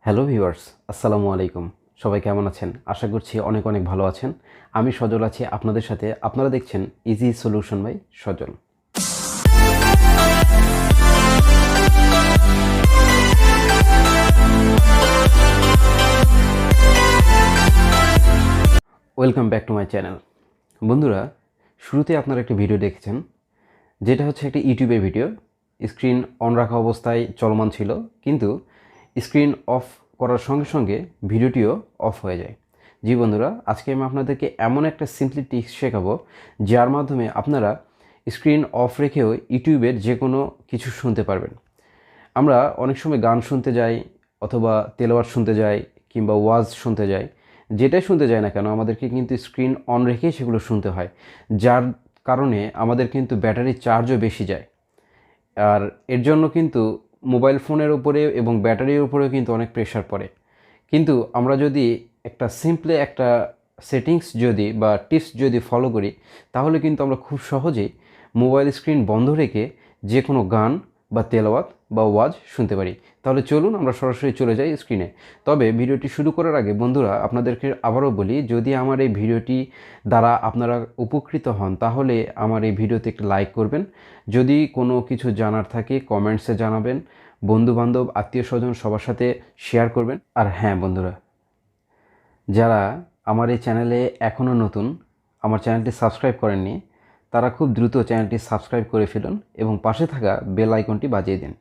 Hello viewers, আসসালামু আলাইকুম। সবাই কেমন আছেন? আশা করছি অনেক অনেক ভালো আছেন। আমি সজল আছি আপনাদের সাথে। আপনারা দেখছেন easy solution by Sajal. Welcome back to my channel. বন্ধুরা, শুরুতে আপনারা একটা ভিডিও দেখেছেন, যেটা হচ্ছে একটা ইউটিউবের ভিডিও। স্ক্রিন অন রাখা অবস্থায় চলমান ছিল, কিন্তু স্ক্রিন অফ করার সঙ্গে সঙ্গে ভিডিওটিও অফ হয়ে যায়। জি বন্ধুরা, আজকে আমি আপনাদেরকে এমন একটা সিম্পলি টিপস শেখাবো, যার মাধ্যমে আপনারা স্ক্রিন অফ রেখেও ইউটিউবের যে কোনো কিছু শুনতে পারবেন। আমরা অনেক সময় গান শুনতে যাই, অথবা তেলাওয়াত শুনতে যাই, কিংবা ওয়াজ শুনতে যাই। যেটাই শুনতে যাই না কেন, আমাদেরকে কিন্তু স্ক্রিন অন রেখেই সেগুলো শুনতে হয়, যার কারণে আমাদের কিন্তু ব্যাটারির চার্জও বেশি যায়। আর এর জন্য কিন্তু মোবাইল ফোনের উপরে এবং ব্যাটারির উপরেও কিন্তু অনেক প্রেশার পড়ে। কিন্তু আমরা যদি একটা সেটিংস যদি বা টিপস যদি ফলো করি, তাহলে কিন্তু আমরা খুব সহজেই মোবাইল স্ক্রিন বন্ধ রেখে যে কোনো গান বা তেলাওয়াত বা ওয়াজ শুনতে পারি। তাহলে চলুন আমরা সরাসরি চলে যাই স্ক্রিনে। তবে ভিডিওটি শুরু করার আগে বন্ধুরা, আপনাদেরকে আবারও বলি, যদি আমার এই ভিডিওটি দ্বারা আপনারা উপকৃত হন, তাহলে আমার এই ভিডিওতে একটি লাইক করবেন। যদি কোনো কিছু জানার থাকে কমেন্টসে জানাবেন। বন্ধুবান্ধব, আত্মীয় স্বজন সবার সাথে শেয়ার করবেন। আর হ্যাঁ বন্ধুরা, যারা আমার এই চ্যানেলে এখনও নতুন, আমার চ্যানেলটি সাবস্ক্রাইব করেননি, তারা খুব দ্রুত চ্যানেলটি সাবস্ক্রাইব করে ফেলুন এবং পাশে থাকা বেল আইকনটি বাজিয়ে দিন।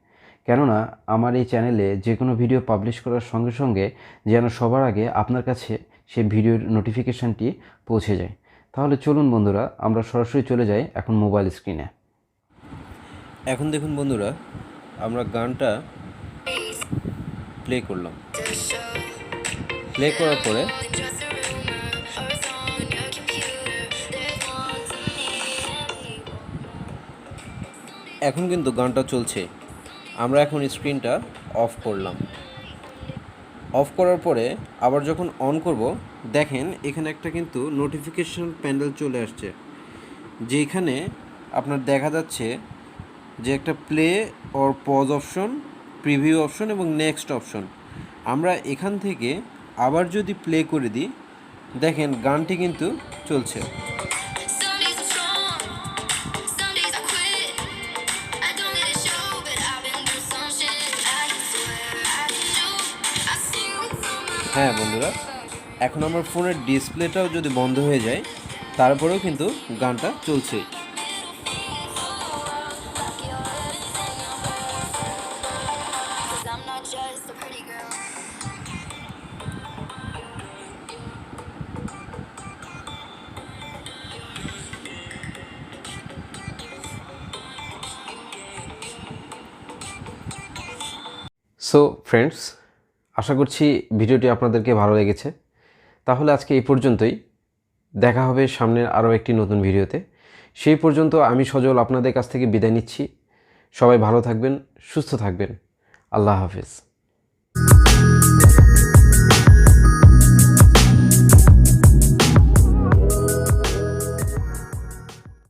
কেননা আমার এই চ্যানেলে যে কোনো ভিডিও পাবলিশ করার সঙ্গে সঙ্গে যেন সবার আগে আপনার কাছে সেই ভিডিওর নোটিফিকেশানটি পৌঁছে যায়। তাহলে চলুন বন্ধুরা, আমরা সরাসরি চলে যাই এখন মোবাইল স্ক্রিনে। এখন দেখুন বন্ধুরা, আমরা গানটা প্লে করলাম। প্লে করার পরে এখন কিন্তু গানটা চলছে। আমরা এখন স্ক্রিনটা অফ করলাম। অফ করার পরে আবার যখন অন করব, দেখেন এখানে একটা কিন্তু নোটিফিকেশন প্যানেল চলে আসছে, যেখানে আপনার দেখা যাচ্ছে যে একটা play or pause option, preview option এবং নেক্সট অপশন। আমরা এখান থেকে আবার যদি প্লে করে দিই, দেখেন গানটি কিন্তু চলছে। হ্যাঁ বন্ধুরা, এখন আমার ফোনের ডিসপ্লেটাও যদি বন্ধ হয়ে যায়, তারপরেও কিন্তু গানটা চলছে। সো ফ্রেন্ডস, আশা করছি ভিডিওটি আপনাদেরকে ভালো লেগেছে। তাহলে আজকে এই পর্যন্তই। দেখা হবে সামনের আরও একটি নতুন ভিডিওতে। সেই পর্যন্ত আমি সজল আপনাদের কাছ থেকে বিদায় নিচ্ছি। সবাই ভালো থাকবেন, সুস্থ থাকবেন। আল্লাহ হাফেজ।